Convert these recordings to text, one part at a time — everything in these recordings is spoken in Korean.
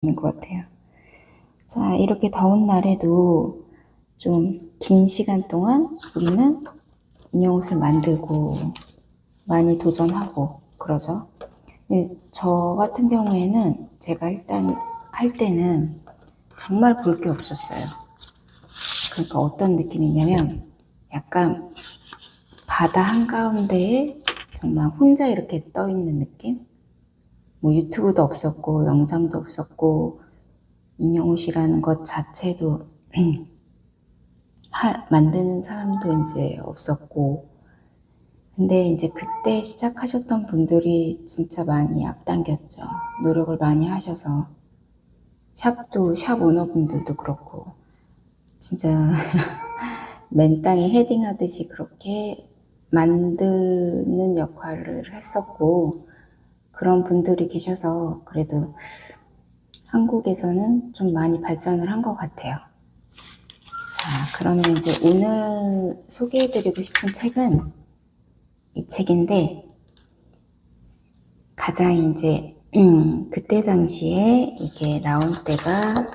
있는 것 같아요. 자, 이렇게 더운 날에도 좀 긴 시간 동안 우리는 인형 옷을 만들고 많이 도전하고 그러죠. 저 같은 경우에는 제가 일단 할 때는 정말 볼 게 없었어요. 그러니까 어떤 느낌이냐면 약간 바다 한가운데에 정말 혼자 이렇게 떠 있는 느낌? 뭐 유튜브도 없었고 영상도 없었고 인형 옷이라는 것 자체도 만드는 사람도 이제 없었고, 근데 이제 그때 시작하셨던 분들이 진짜 많이 앞당겼죠. 노력을 많이 하셔서 샵도 샵 오너분들도 그렇고 진짜 맨땅에 헤딩하듯이 그렇게 만드는 역할을 했었고, 그런 분들이 계셔서 그래도 한국에서는 좀 많이 발전을 한 것 같아요. 자, 그러면 이제 오늘 소개해드리고 싶은 책은 이 책인데, 가장 이제 그때 당시에 이게 나온 때가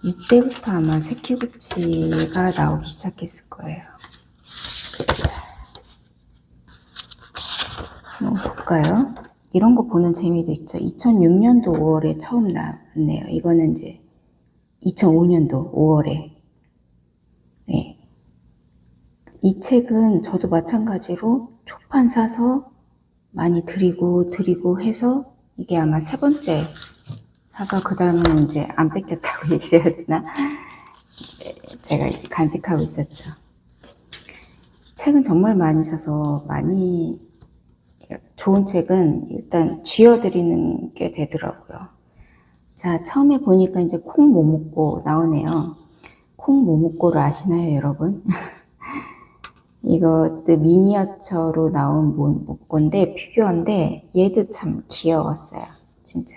이때부터 아마 세키구치가 나오기 시작했을 거예요. 한번 볼까요? 이런 거 보는 재미도 있죠. 2006년도 5월에 처음 나왔네요. 이거는 이제 2005년도 5월에. 네. 이 책은 저도 마찬가지로 초판 사서 많이 드리고 해서 이게 아마 3번째 사서 그 다음은 이제 안 뺏겼다고 얘기를 해야 되나? 제가 이제 간직하고 있었죠. 책은 정말 많이 사서 많이 좋은 책은 일단 쥐어드리는 게 되더라고요. 자, 처음에 보니까 이제 콩 모모꼬 나오네요. 콩 모모꼬를 아시나요, 여러분? 이것도 미니어처로 나온 모모꼬인데 피규어인데 얘도 참 귀여웠어요. 진짜.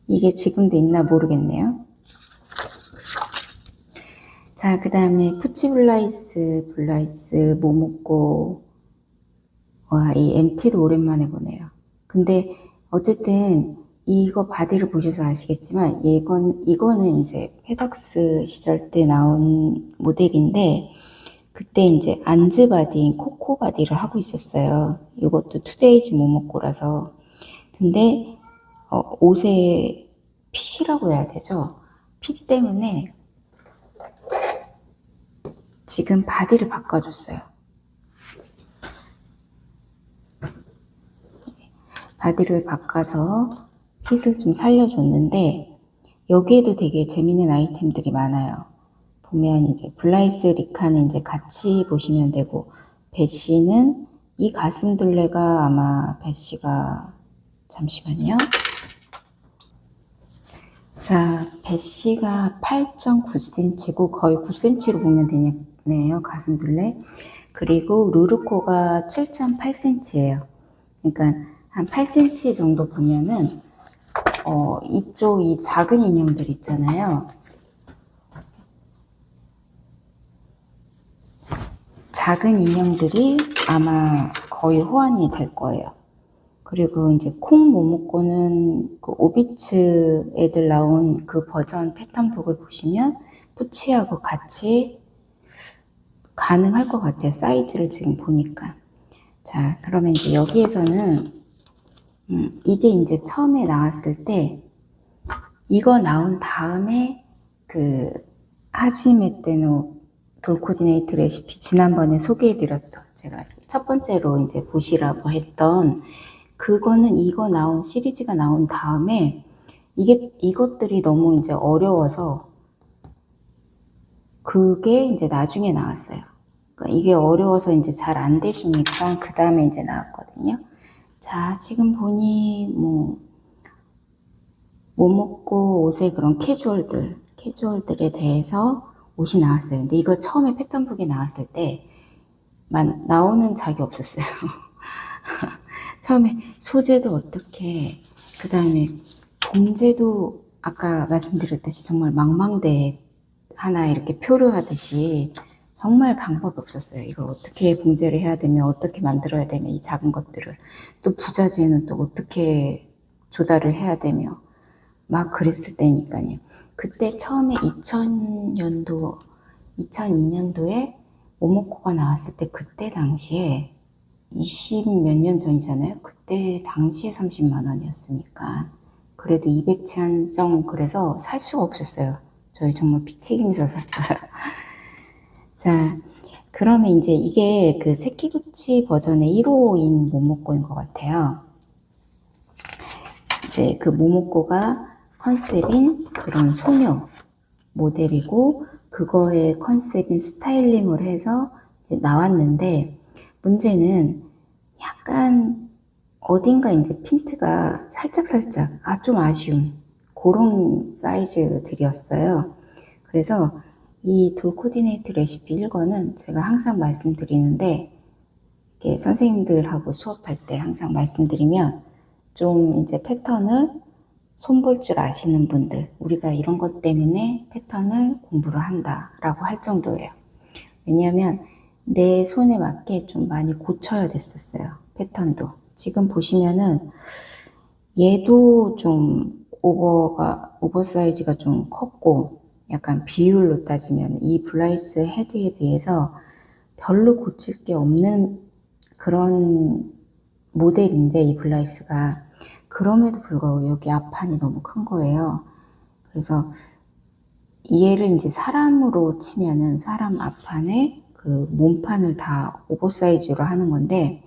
이게 지금도 있나 모르겠네요. 자, 그 다음에 블라이스, 모모꼬. 와, 이 MT도 오랜만에 보네요. 근데 어쨌든 이거 바디를 보셔서 아시겠지만 이거는 이제 페덕스 시절 때 나온 모델인데, 그때 이제 안즈 바디인 코코 바디를 하고 있었어요. 이것도 투데이즈 모모코라서. 근데 옷의 핏이라고 해야 되죠. 핏 때문에 지금 바디를 바꿔줬어요. 바디를 바꿔서 핏을 좀 살려줬는데, 여기에도 되게 재밌는 아이템들이 많아요. 보면 이제 블라이스 리카는 이제 같이 보시면 되고, 배시는 이 가슴둘레가 아마 배시가, 잠시만요. 자, 배시가 8.9cm고 거의 9cm로 보면 되네요. 가슴둘레. 그리고 루르코가 7.8cm예요. 그러니까 한 8cm 정도 보면은 이쪽 이 작은 인형들 있잖아요. 작은 인형들이 아마 거의 호환이 될 거예요. 그리고 이제 콩 모모코는 그 오비츠 애들 나온 그 버전 패턴북을 보시면 푸치하고 같이 가능할 것 같아요. 사이즈를 지금 보니까. 자, 그러면 이제 여기에서는 이게 이제 처음에 나왔을 때 이거 나온 다음에 그 하지메 때노 돌 코디네이트 레시피 지난번에 소개해드렸던, 제가 첫 번째로 이제 보시라고 했던 그거는 이거 나온 시리즈가 나온 다음에 이것들이 너무 이제 어려워서 그게 이제 나중에 나왔어요. 그러니까 이게 어려워서 이제 잘 안 되시니까 그 다음에 이제 나왔거든요. 자, 지금 보니 뭐 모모코 옷의 그런 캐주얼들에 대해서 옷이 나왔어요. 근데 이거 처음에 패턴북이 나왔을 때만 나오는 작이 없었어요. 처음에 소재도 어떻게, 그 다음에 봉제도 아까 말씀드렸듯이 정말 망망대 하나 이렇게 표류하듯이 정말 방법이 없었어요. 이걸 어떻게 봉제를 해야 되며 어떻게 만들어야 되며 이 작은 것들을 또 부자재는 또 어떻게 조달을 해야 되며 막 그랬을 때니까요. 그때 처음에 2000년도 2002년도에 모모코가 나왔을 때 그때 당시에 20 몇 년 전이잖아요. 그때 당시에 30만 원이었으니까 그래도 200채 한정 그래서 살 수가 없었어요. 저희 정말 피 튀기면서 샀어요. 자, 그러면 이제 이게 그 세키구치 버전의 1호인 모모코인 것 같아요. 이제 그 모모코가 컨셉인 그런 소녀 모델이고 그거의 컨셉인 스타일링을 해서 이제 나왔는데 문제는 약간 어딘가 이제 핀트가 살짝 좀 아쉬운 그런 사이즈들이었어요. 그래서 이 돌 코디네이트 레시피 1권은 제가 항상 말씀드리는데 이렇게 선생님들하고 수업할 때 항상 말씀드리면 좀 이제 패턴을 손볼 줄 아시는 분들, 우리가 이런 것 때문에 패턴을 공부를 한다라고 할 정도예요. 왜냐하면 내 손에 맞게 좀 많이 고쳐야 됐었어요. 패턴도. 지금 보시면은 얘도 좀 오버 사이즈가 좀 컸고 약간 비율로 따지면 이 블라이스 헤드에 비해서 별로 고칠 게 없는 그런 모델인데 이 블라이스가 그럼에도 불구하고 여기 앞판이 너무 큰 거예요. 그래서 얘를 이제 사람으로 치면은 사람 앞판에 그 몸판을 다 오버사이즈로 하는 건데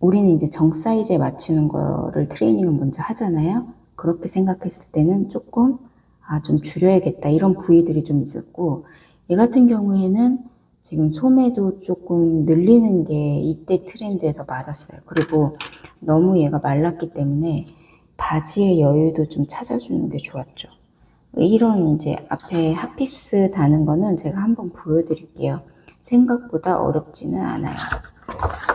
우리는 이제 정 사이즈에 맞추는 거를 트레이닝을 먼저 하잖아요. 그렇게 생각했을 때는 조금 좀 줄여야겠다 이런 부위들이 좀 있었고 얘 같은 경우에는 지금 소매도 조금 늘리는 게 이때 트렌드에 더 맞았어요. 그리고 너무 얘가 말랐기 때문에 바지의 여유도 좀 찾아주는 게 좋았죠. 이런 이제 앞에 핫피스 다는 거는 제가 한번 보여드릴게요. 생각보다 어렵지는 않아요.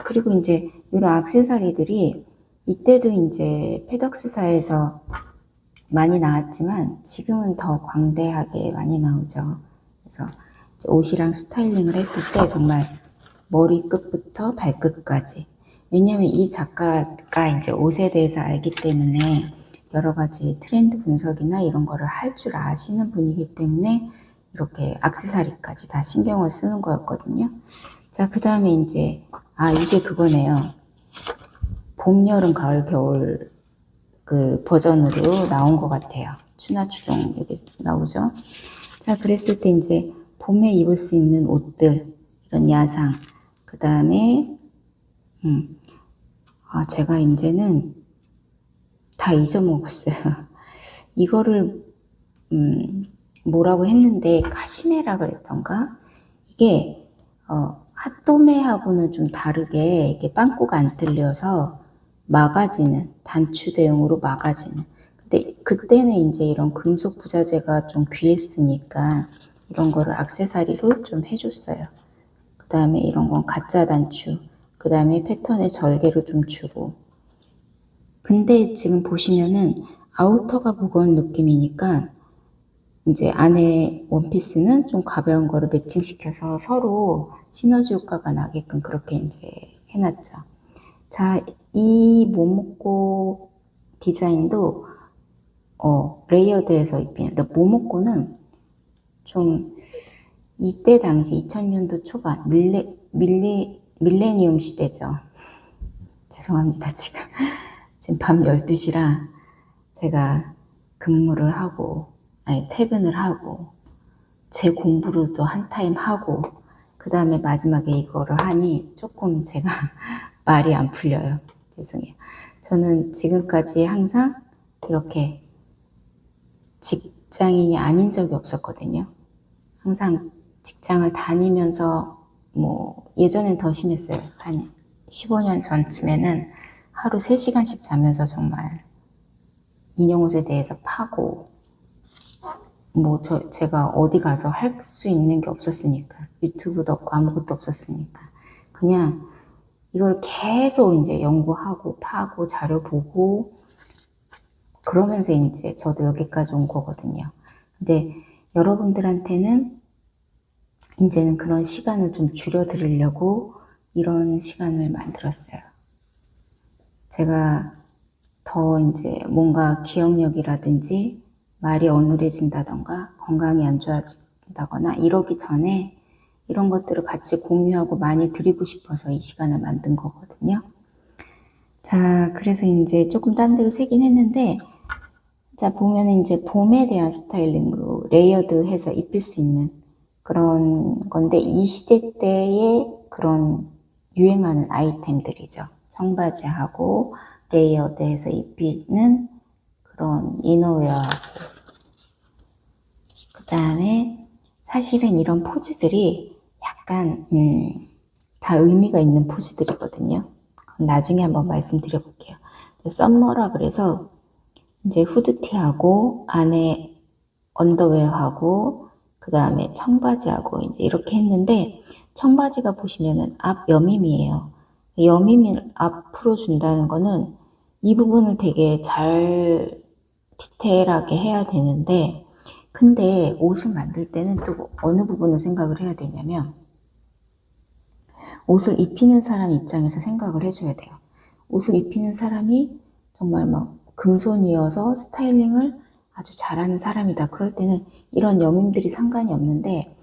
그리고 이제 이런 액세서리들이 이때도 이제 페덕스사에서 많이 나왔지만 지금은 더 광대하게 많이 나오죠. 그래서 옷이랑 스타일링을 했을 때 정말 머리끝부터 발끝까지. 왜냐면 이 작가가 이제 옷에 대해서 알기 때문에 여러 가지 트렌드 분석이나 이런 거를 할 줄 아시는 분이기 때문에 이렇게 액세서리까지 다 신경을 쓰는 거였거든요. 자, 그 다음에 이제, 이게 그거네요. 봄, 여름, 가을, 겨울 그 버전으로 나온 것 같아요. 추나추동 여기 나오죠. 자, 그랬을 때 이제 봄에 입을 수 있는 옷들, 이런 야상. 그 다음에, 제가 이제는 다 잊어먹었어요. 이거를, 뭐라고 했는데, 카시메라 그랬던가? 이게, 핫도메하고는 좀 다르게, 이게 빵꾸가 안 뚫려서 막아지는, 단추 대용으로 막아지는. 근데 그때는 이제 이런 금속 부자재가 좀 귀했으니까, 이런 거를 액세서리로 좀 해줬어요. 그 다음에 이런 건 가짜 단추, 그 다음에 패턴의 절개로 좀 주고. 근데 지금 보시면은 아우터가 무거운 느낌이니까 이제 안에 원피스는 좀 가벼운 거를 매칭시켜서 서로 시너지 효과가 나게끔 그렇게 이제 해놨죠. 자, 이 모모코 디자인도 레이어드해서 입힌 모모코는 좀 이때 당시 2000년도 초반 밀레니엄 시대죠. 죄송합니다. 지금 밤 12시라 제가 근무를 하고 퇴근을 하고 제 공부를 또 한 타임 하고 그 다음에 마지막에 이거를 하니 조금 제가 말이 안 풀려요. 죄송해요. 저는 지금까지 항상 이렇게 직장인이 아닌 적이 없었거든요. 항상 직장을 다니면서 예전엔 더 심했어요. 한 15년 전쯤에는 하루 3시간씩 자면서 정말 인형옷에 대해서 파고 제가 어디 가서 할 수 있는 게 없었으니까 유튜브도 없고 아무것도 없었으니까 그냥 이걸 계속 이제 연구하고 파고 자료 보고 그러면서 이제 저도 여기까지 온 거거든요. 근데 여러분들한테는 이제는 그런 시간을 좀 줄여드리려고 이런 시간을 만들었어요. 제가 더 이제 뭔가 기억력이라든지 말이 어눌해진다던가 건강이 안 좋아진다거나 이러기 전에 이런 것들을 같이 공유하고 많이 드리고 싶어서 이 시간을 만든 거거든요. 자, 그래서 이제 조금 딴 데로 새긴 했는데, 자, 보면은 이제 봄에 대한 스타일링으로 레이어드해서 입힐 수 있는 그런 건데, 이 시대 때의 그런 유행하는 아이템들이죠. 청바지하고 레이어드해서 입히는 그런 이너웨어하고, 그 다음에 사실은 이런 포즈들이 약간 다 의미가 있는 포즈들이거든요. 나중에 한번 말씀드려볼게요. 썸머라 그래서 이제 후드티하고 안에 언더웨어하고 그 다음에 청바지하고 이제 이렇게 했는데, 청바지가 보시면은 앞 여밈이에요. 여밈을 앞으로 준다는 거는 이 부분을 되게 잘 디테일하게 해야 되는데, 근데 옷을 만들 때는 또 어느 부분을 생각을 해야 되냐면, 옷을 입히는 사람 입장에서 생각을 해줘야 돼요. 옷을 입히는 사람이 정말 막 금손이어서 스타일링을 아주 잘하는 사람이다. 그럴 때는 이런 여밈들이 상관이 없는데,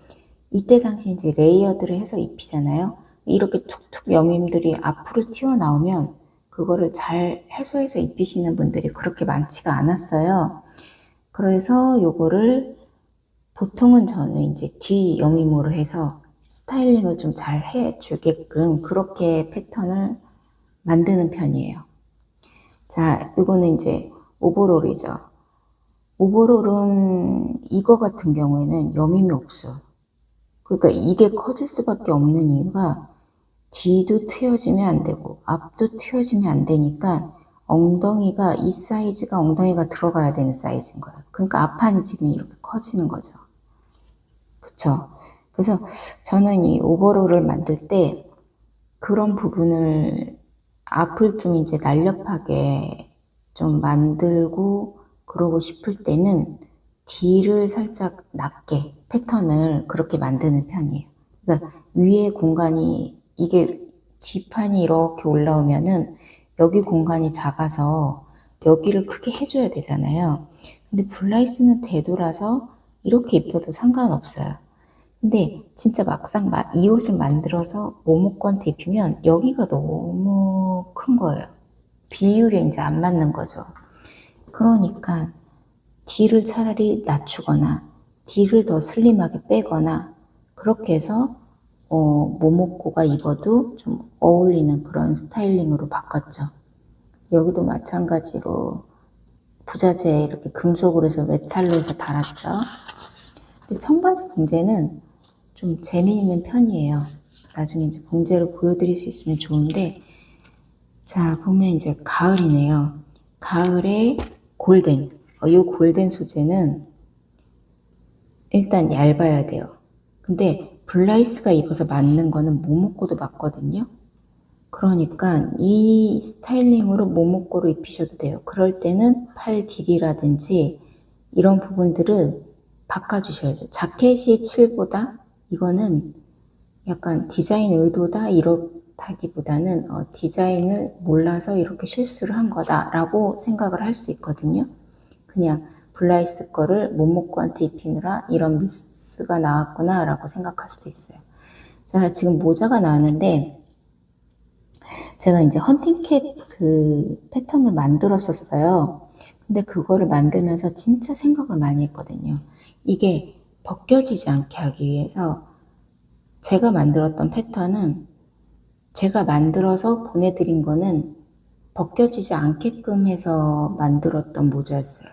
이때 당시 이제 레이어드를 해서 입히잖아요. 이렇게 툭툭 여밈들이 앞으로 튀어나오면 그거를 잘 해소해서 입히시는 분들이 그렇게 많지가 않았어요. 그래서 요거를 보통은 저는 이제 뒤 여밈으로 해서 스타일링을 좀 잘 해주게끔 그렇게 패턴을 만드는 편이에요. 자, 이거는 이제 오버롤이죠. 오버롤은 이거 같은 경우에는 여밈이 없어요. 그러니까 이게 커질 수밖에 없는 이유가 뒤도 트여지면 안 되고 앞도 트여지면 안 되니까 엉덩이가, 이 사이즈가 엉덩이가 들어가야 되는 사이즈인 거예요. 그러니까 앞판이 지금 이렇게 커지는 거죠. 그쵸? 그래서 저는 이 오버롤을 만들 때 그런 부분을 앞을 좀 이제 날렵하게 좀 만들고 그러고 싶을 때는 뒤를 살짝 낮게 패턴을 그렇게 만드는 편이에요. 그러니까 위에 공간이, 이게 뒷판이 이렇게 올라오면은 여기 공간이 작아서 여기를 크게 해줘야 되잖아요. 근데 블라이스는 되돌아서 이렇게 입혀도 상관없어요. 근데 진짜 막상 이 옷을 만들어서 모모권한테 입히면 여기가 너무 큰 거예요. 비율이 이제 안 맞는 거죠. 그러니까 뒤를 차라리 낮추거나 뒤를 더 슬림하게 빼거나 그렇게 해서 모모코가 입어도 좀 어울리는 그런 스타일링으로 바꿨죠. 여기도 마찬가지로 부자재 이렇게 금속으로 해서 메탈로 해서 달았죠. 근데 청바지 봉제는 좀 재미있는 편이에요. 나중에 이제 봉제를 보여드릴 수 있으면 좋은데, 자, 보면 이제 가을이네요. 가을에 골덴. 이 골덴 소재는 일단 얇아야 돼요. 근데 블라이스가 입어서 맞는 거는 모모코도 맞거든요. 그러니까 이 스타일링으로 모모코로 입히셔도 돼요. 그럴 때는 팔 길이라든지 이런 부분들을 바꿔주셔야죠. 자켓이 7보다 이거는 약간 디자인 의도다 이렇다기보다는 디자인을 몰라서 이렇게 실수를 한 거다라고 생각을 할 수 있거든요. 그냥 블라이스 거를 모모코한테 입히느라 이런 미스가 나왔구나 라고 생각할 수도 있어요. 자, 지금 모자가 나왔는데 제가 이제 헌팅캡 그 패턴을 만들었었어요. 근데 그거를 만들면서 진짜 생각을 많이 했거든요. 이게 벗겨지지 않게 하기 위해서 제가 만들었던 패턴은, 제가 만들어서 보내드린 거는 벗겨지지 않게끔 해서 만들었던 모자였어요.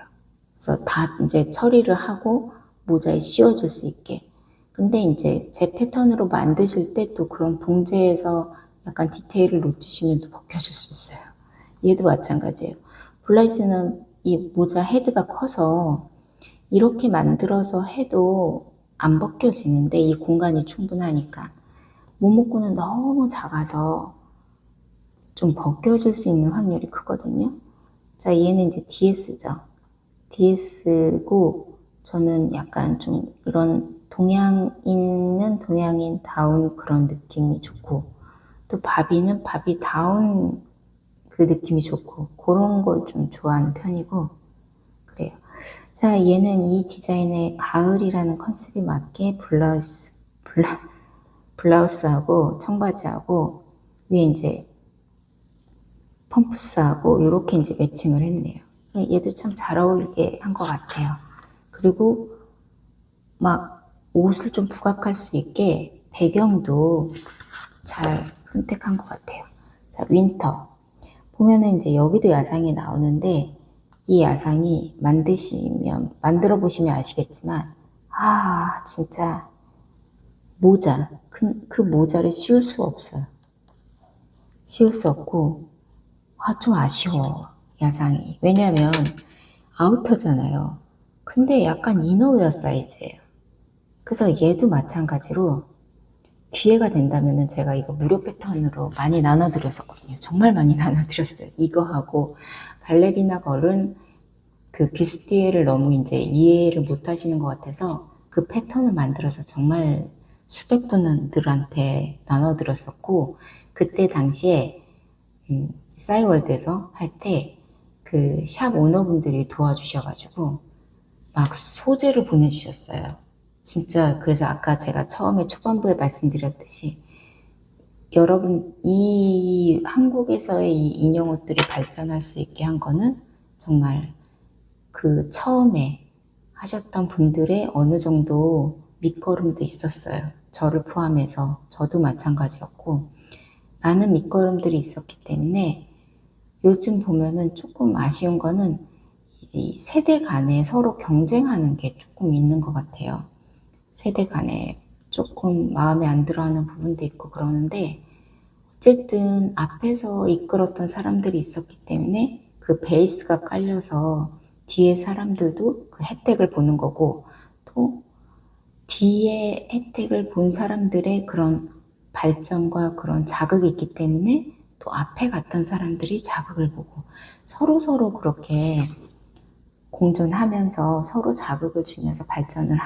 그래서 다 이제 처리를 하고 모자에 씌워질 수 있게. 근데 이제 제 패턴으로 만드실 때 또 그런 봉제에서 약간 디테일을 놓치시면 또 벗겨질 수 있어요. 얘도 마찬가지예요. 블라이스는 이 모자 헤드가 커서 이렇게 만들어서 해도 안 벗겨지는데 이 공간이 충분하니까. 모모코는 너무 작아서 좀 벗겨질 수 있는 확률이 크거든요. 자, 얘는 이제 DS죠. DS고 저는 약간 좀 이런 동양 있는 동양인다운 그런 느낌이 좋고, 또 바비는 바비다운 그 느낌이 좋고, 그런 걸 좀 좋아하는 편이고 그래요. 자, 얘는 이 디자인의 가을이라는 컨셉에 맞게 블라우스하고 청바지하고 위에 이제 펌프스하고 이렇게 이제 매칭을 했네요. 얘도 참 잘 어울리게 한 것 같아요. 그리고 막 옷을 좀 부각할 수 있게 배경도 잘 선택한 것 같아요. 자, 윈터. 보면은 이제 여기도 야상이 나오는데, 이 야상이 만들어 보시면 아시겠지만, 진짜 모자, 그 모자를 씌울 수가 없어요. 씌울 수 없고, 좀 아쉬워, 야상이. 왜냐면 아우터잖아요. 근데 약간 이너웨어 사이즈예요. 그래서 얘도 마찬가지로 기회가 된다면은 제가 이거 무료 패턴으로 많이 나눠드렸었거든요. 정말 많이 나눠드렸어요. 이거하고 발레리나 걸은 그 비스티에를 너무 이제 이해를 못 하시는 것 같아서 그 패턴을 만들어서 정말 수백 분들한테 나눠드렸었고, 그때 당시에 싸이월드에서 할 때 그 샵 오너분들이 도와주셔가지고 막 소재를 보내주셨어요. 진짜. 그래서 아까 제가 처음에 초반부에 말씀드렸듯이, 여러분, 이 한국에서의 이 인형 옷들이 발전할 수 있게 한 거는 정말 그 처음에 하셨던 분들의 어느 정도 밑거름도 있었어요. 저를 포함해서. 저도 마찬가지였고, 많은 밑거름들이 있었기 때문에 요즘 보면은 조금 아쉬운 거는 이 세대 간에 서로 경쟁하는 게 조금 있는 것 같아요. 세대 간에 조금 마음에 안 들어하는 부분도 있고 그러는데, 어쨌든 앞에서 이끌었던 사람들이 있었기 때문에 그 베이스가 깔려서 뒤에 사람들도 그 혜택을 보는 거고, 또 뒤에 혜택을 본 사람들의 그런 발전과 그런 자극이 있기 때문에 또 앞에 갔던 사람들이 자극을 보고 서로 그렇게 공존하면서 서로 자극을 주면서 발전을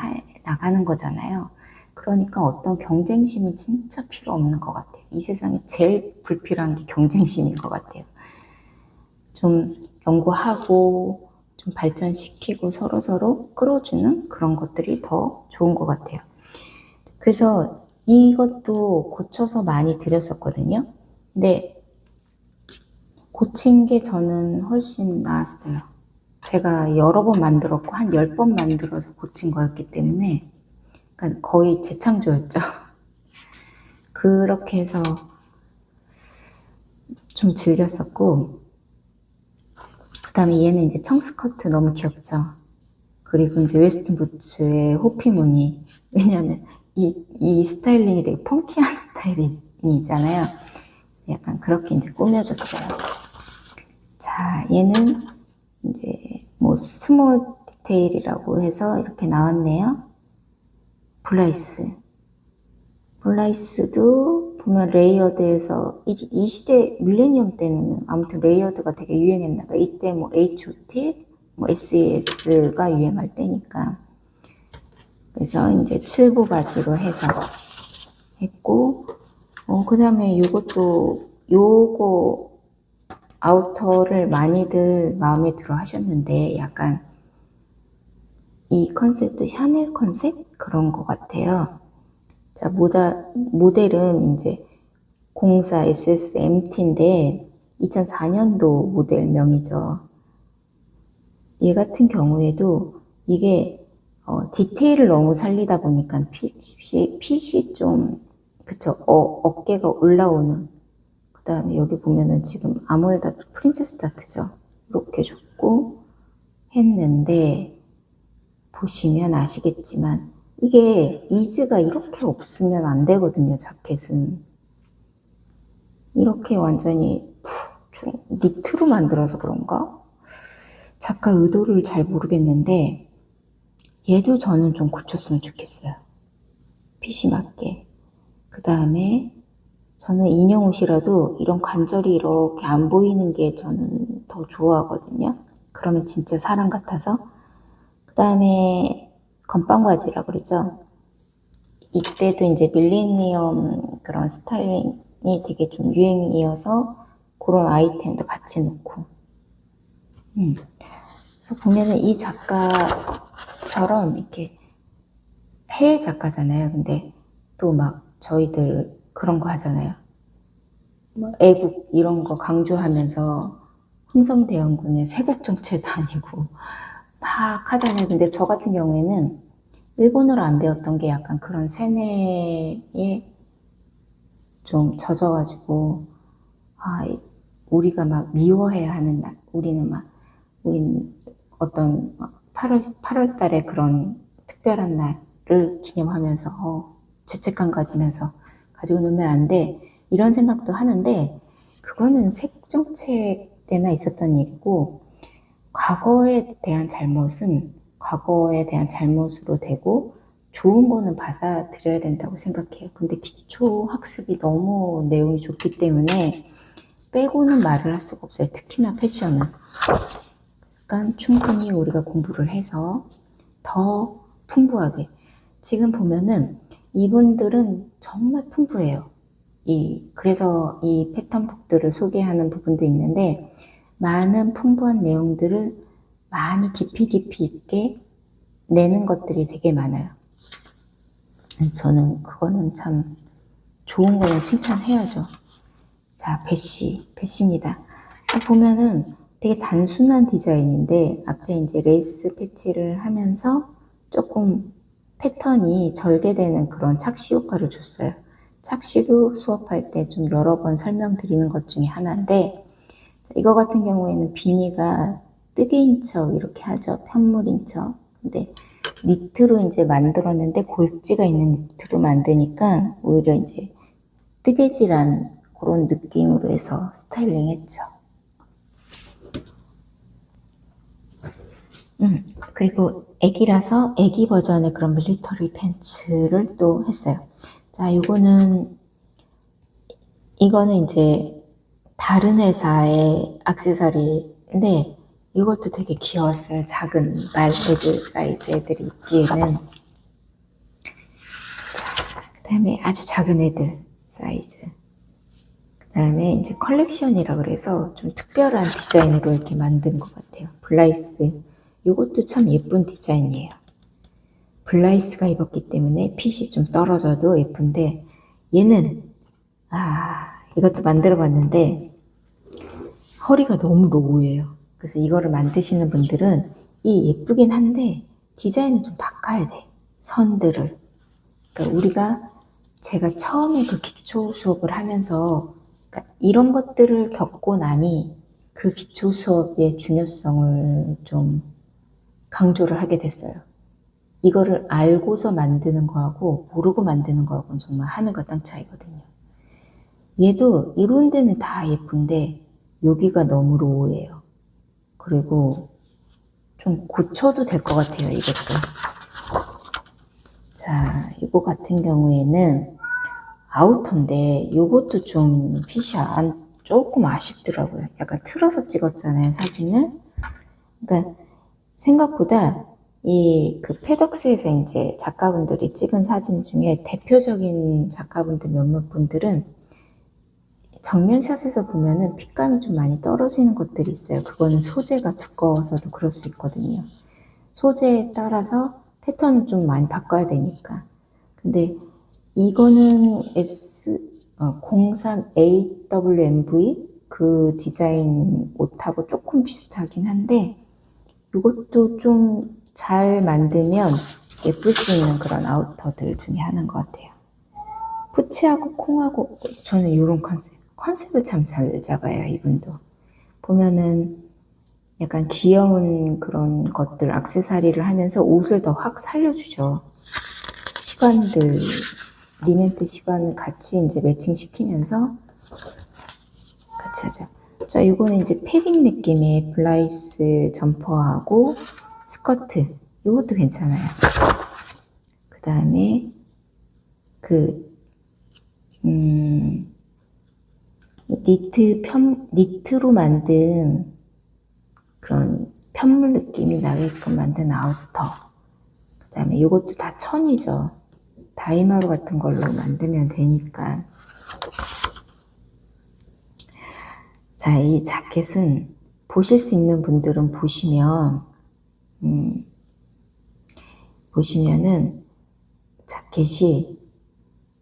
나가는 거잖아요. 그러니까 어떤 경쟁심은 진짜 필요 없는 것 같아요. 이 세상에 제일 불필요한 게 경쟁심인 것 같아요. 좀 연구하고 좀 발전시키고 서로 끌어주는 그런 것들이 더 좋은 것 같아요. 그래서 이것도 고쳐서 많이 드렸었거든요. 근데 고친 게 저는 훨씬 나았어요. 제가 여러 번 만들었고 한 10번 만들어서 고친 거였기 때문에, 그러니까 거의 재창조였죠. 그렇게 해서 좀 즐겼었고, 그 다음에 얘는 이제 청스커트 너무 귀엽죠. 그리고 이제 웨스턴 부츠에 호피 무늬. 왜냐하면 이 스타일링이 되게 펑키한 스타일이 있잖아요. 약간 그렇게 이제 꾸며줬어요. 자, 얘는 이제 뭐 스몰 디테일이라고 해서 이렇게 나왔네요. 블라이스도 보면 레이어드에서 이 시대 밀레니엄 때는 아무튼 레이어드가 되게 유행했나봐요. 이때 뭐 H.O.T, 뭐 SES가 유행할 때니까. 그래서 이제 7부 바지로 해서 했고, 그 다음에 요거 아우터를 많이들 마음에 들어 하셨는데, 약간 이 컨셉도 샤넬 컨셉? 그런 것 같아요. 자, 모델은 이제 04 SSMT인데 2004년도 모델명이죠. 얘 같은 경우에도 이게 디테일을 너무 살리다 보니까 핏이 좀, 그쵸, 어깨가 올라오는. 그 다음에 여기 보면은 지금 아몰다트, 프린세스 다트죠. 이렇게 줬고 했는데, 보시면 아시겠지만 이게 이즈가 이렇게 없으면 안 되거든요. 자켓은 이렇게 완전히 니트로 만들어서 그런가? 작가 의도를 잘 모르겠는데 얘도 저는 좀 고쳤으면 좋겠어요. 핏이 맞게. 그 다음에 저는 인형 옷이라도 이런 관절이 이렇게 안 보이는 게 저는 더 좋아하거든요. 그러면 진짜 사람 같아서. 그 다음에 건빵 바지라고 그러죠. 이때도 이제 밀레니엄 그런 스타일링이 되게 좀 유행이어서 그런 아이템도 같이 넣고. 그래서 보면은 이 작가처럼 이렇게 해외 작가잖아요. 근데 또 막 저희들 그런 거 하잖아요. 뭐 애국 이런 거 강조하면서 흥성대원군의 쇄국 정체도 아니고 막 하잖아요. 근데 저 같은 경우에는 일본어를 안 배웠던 게 약간 그런 세뇌에 좀 젖어가지고, 우리가 막 미워해야 하는 날, 우린 어떤 8월 달에 그런 특별한 날을 기념하면서, 죄책감 가지면서 가지고 놀면 안 돼. 이런 생각도 하는데, 그거는 색정책 때나 있었던 일이고, 과거에 대한 잘못은 과거에 대한 잘못으로 되고 좋은 거는 받아들여야 된다고 생각해요. 근데 기초 학습이 너무 내용이 좋기 때문에 빼고는 말을 할 수가 없어요. 특히나 패션은. 그러니까 충분히 우리가 공부를 해서 더 풍부하게. 지금 보면은 이분들은 정말 풍부해요. 그래서 이 패턴북들을 소개하는 부분도 있는데 많은 풍부한 내용들을 많이 깊이 있게 내는 것들이 되게 많아요. 저는 그거는 참 좋은 거는 칭찬해야죠. 자, 배시입니다. 보면은 되게 단순한 디자인인데 앞에 이제 레이스 패치를 하면서 조금 패턴이 절개되는 그런 착시 효과를 줬어요. 착시도 수업할 때 좀 여러 번 설명드리는 것 중에 하나인데 이거 같은 경우에는 비니가 뜨개인 척 이렇게 하죠. 편물인 척. 근데 니트로 이제 만들었는데 골지가 있는 니트로 만드니까 오히려 이제 뜨개질한 그런 느낌으로 해서 스타일링 했죠. 그리고 애기라서 애기 버전의 그런 밀리터리 팬츠를 또 했어요. 자, 이거는 이제 다른 회사의 액세서리인데 이것도 되게 귀여웠어요. 작은 말 애들 사이즈 애들이 입기에는. 그 다음에 아주 작은 애들 사이즈. 그 다음에 이제 컬렉션이라 그래서 좀 특별한 디자인으로 이렇게 만든 것 같아요. 블라이스. 이것도 참 예쁜 디자인이에요. 블라이스가 입었기 때문에 핏이 좀 떨어져도 예쁜데 얘는 이것도 만들어 봤는데 허리가 너무 로우예요. 그래서 이거를 만드시는 분들은 예쁘긴 한데 디자인을 좀 바꿔야 돼. 선들을. 그러니까 제가 처음에 그 기초 수업을 하면서 그러니까 이런 것들을 겪고 나니 그 기초 수업의 중요성을 좀 강조를 하게 됐어요. 이거를 알고서 만드는 거하고 모르고 만드는 거하고는 정말 하늘과 땅 차이거든요. 얘도 이런 데는 다 예쁜데 여기가 너무 로우예요. 그리고 좀 고쳐도 될 것 같아요, 이것도. 자, 이거 같은 경우에는 아우터인데 이것도 좀 핏이 조금 아쉽더라고요. 약간 틀어서 찍었잖아요, 사진을. 그러니까 생각보다 그 페덕스에서 이제 작가분들이 찍은 사진 중에 대표적인 작가분들 몇몇 분들은 정면샷에서 보면은 핏감이 좀 많이 떨어지는 것들이 있어요. 그거는 소재가 두꺼워서도 그럴 수 있거든요. 소재에 따라서 패턴을 좀 많이 바꿔야 되니까. 근데 이거는 03AWMV 그 디자인 옷하고 조금 비슷하긴 한데 이것도 좀 잘 만들면 예쁠 수 있는 그런 아우터들 중에 하나인 것 같아요. 푸치하고 콩하고 저는 이런 컨셉을 참 잘 잡아요. 이분도 보면은 약간 귀여운 그런 것들 액세서리를 하면서 옷을 더 확 살려주죠. 시관들 리멘트 시관을 같이 이제 매칭시키면서 같이 하죠. 자, 이거는 이제 패딩 느낌의 블라이스 점퍼하고 스커트. 이것도 괜찮아요. 그 다음에 니트로 만든 그런 편물 느낌이 나게끔 만든 아우터. 그 다음에 이것도 다 천이죠. 다이마루 같은 걸로 만들면 되니까. 자, 이 자켓은 보실 수 있는 분들은 보시면은 자켓이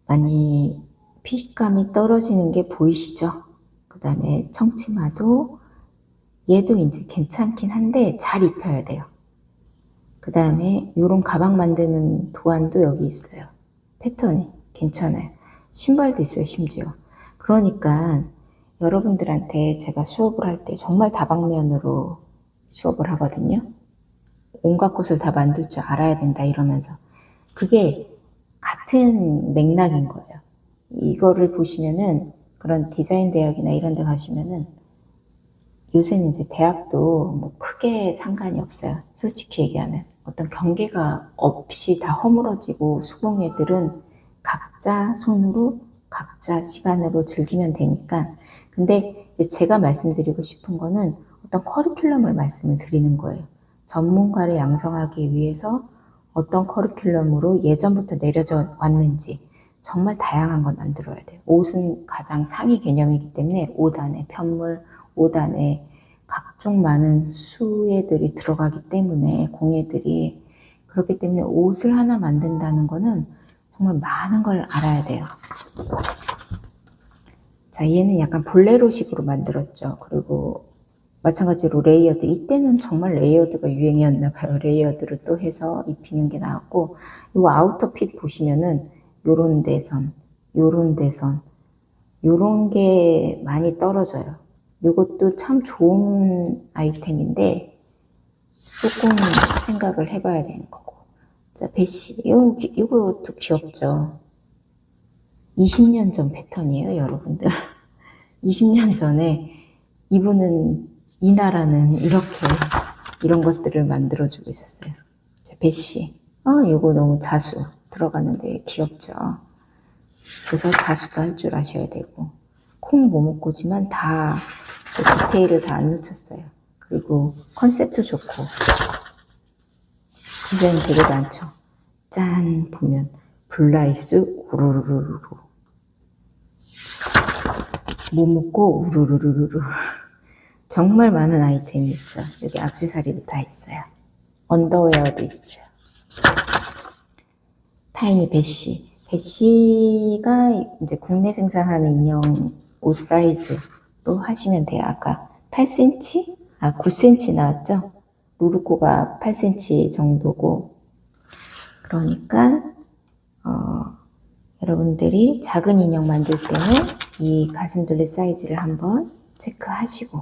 많이 핏감이 떨어지는 게 보이시죠? 그 다음에 청치마도 얘도 이제 괜찮긴 한데 잘 입혀야 돼요. 그 다음에 이런 가방 만드는 도안도 여기 있어요. 패턴이 괜찮아요. 신발도 있어요, 심지어. 그러니까 여러분들한테 제가 수업을 할 때 정말 다방면으로 수업을 하거든요. 온갖 것을 다 만들 줄 알아야 된다 이러면서. 그게 같은 맥락인 거예요. 이거를 보시면은 그런 디자인 대학이나 이런 데 가시면은 요새는 이제 대학도 뭐 크게 상관이 없어요. 솔직히 얘기하면. 어떤 경계가 없이 다 허물어지고 수공 애들은 각자 손으로 각자 시간으로 즐기면 되니까. 근데 이제 제가 말씀드리고 싶은 거는 어떤 커리큘럼을 말씀을 드리는 거예요. 전문가를 양성하기 위해서 어떤 커리큘럼으로 예전부터 내려져 왔는지 정말 다양한 걸 만들어야 돼요. 옷은 가장 상위 개념이기 때문에 옷 안에 편물, 옷 안에 각종 많은 수애들이 들어가기 때문에 공예들이 그렇기 때문에 옷을 하나 만든다는 거는 정말 많은 걸 알아야 돼요. 자, 얘는 약간 볼레로식으로 만들었죠. 그리고 마찬가지로 레이어드, 이때는 정말 레이어드가 유행이었나 봐요. 레이어드를 또 해서 입히는 게 나왔고, 요 아우터핏 보시면은 요런 데선, 요런 데선, 요런 게 많이 떨어져요. 요것도 참 좋은 아이템인데 조금 생각을 해봐야 되는 거고. 자, 배시, 요것도 귀엽죠. 20년 전 패턴이에요, 여러분들. 20년 전에 이분은 이 나라는 이렇게 이런 것들을 만들어주고 있었어요. 자, 배시. 이거 너무 자수 들어가는데 귀엽죠. 그래서 자수도 할 줄 아셔야 되고, 콩 모모코지만 다 디테일을 다 안 놓쳤어요. 그리고 컨셉도 좋고, 디자인 되게 많죠. 짠! 보면 블라이스 우르르르르, 모모코 우르르르르. 정말 많은 아이템이 있죠. 여기 액세서리도 다 있어요. 언더웨어도 있어요. 타이니 배시. 배시가 이제 국내 생산하는 인형 옷 사이즈로 하시면 돼요. 아까 8cm? 9cm 나왔죠? 루르코가 8cm 정도고. 그러니까, 여러분들이 작은 인형 만들 때는 이 가슴둘레 사이즈를 한번 체크하시고,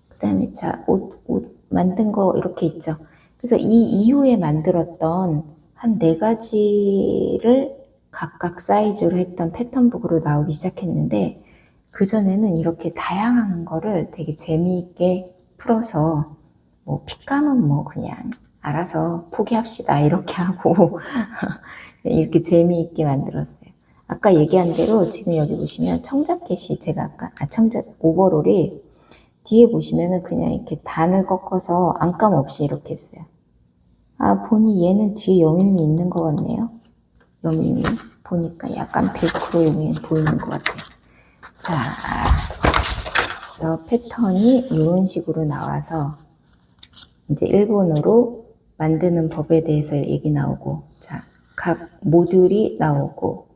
그 다음에 자, 옷 만든 거 이렇게 있죠. 그래서 이 이후에 만들었던 한 4가지를 각각 사이즈로 했던 패턴북으로 나오기 시작했는데, 그전에는 이렇게 다양한 거를 되게 재미있게 풀어서, 뭐, 핏감은 뭐 그냥 알아서 포기합시다. 이렇게 하고, 이렇게 재미있게 만들었어요. 아까 얘기한 대로 지금 여기 보시면 청자켓이 제가 청자 오버롤이 뒤에 보시면은 그냥 이렇게 단을 꺾어서 안감 없이 이렇게 했어요. 보니 얘는 뒤에 여밈이 있는 것 같네요. 여밈이 보니까 약간 벨크로 여밈이 보이는 것 같아요. 자, 그래서 패턴이 이런 식으로 나와서 이제 일본어로 만드는 법에 대해서 얘기 나오고, 자, 각 모듈이 나오고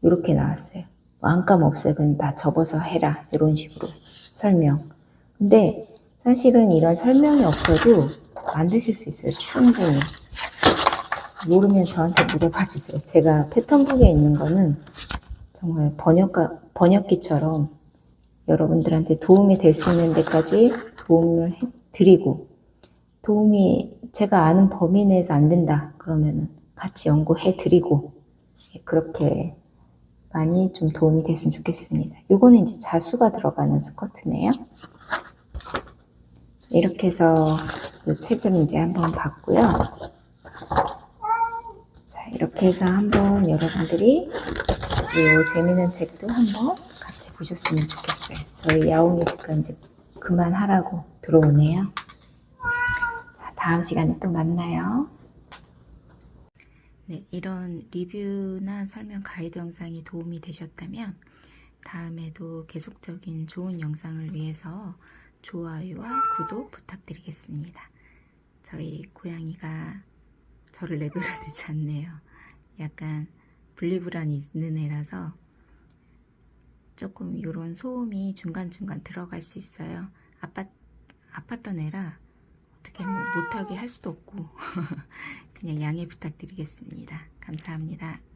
이렇게 나왔어요. 안감 없어요. 그냥 다 접어서 해라. 이런 식으로 설명. 근데 사실은 이런 설명이 없어도 만드실 수 있어요. 충분히. 모르면 저한테 물어봐 주세요. 제가 패턴북에 있는 거는 정말 번역기처럼 여러분들한테 도움이 될 수 있는 데까지 도움을 드리고, 제가 아는 범위 내에서 안 된다 그러면은 같이 연구해 드리고, 그렇게 많이 좀 도움이 됐으면 좋겠습니다. 요거는 이제 자수가 들어가는 스커트네요. 이렇게 해서 이 책을 이제 한번 봤고요. 자, 이렇게 해서 한번 여러분들이 이 재미있는 책도 한번 같이 보셨으면 좋겠어요. 저희 야옹이스가 이제 그만하라고 들어오네요. 자, 다음 시간에 또 만나요. 네, 이런 리뷰나 설명 가이드 영상이 도움이 되셨다면 다음에도 계속적인 좋은 영상을 위해서 좋아요와 구독 부탁드리겠습니다. 저희 고양이가 저를 내버려두지 않네요. 약간 분리불안이 있는 애라서 조금 이런 소음이 중간중간 들어갈 수 있어요. 아팠던 애라 어떻게 뭐 못하게 할 수도 없고 그냥 양해 부탁드리겠습니다. 감사합니다.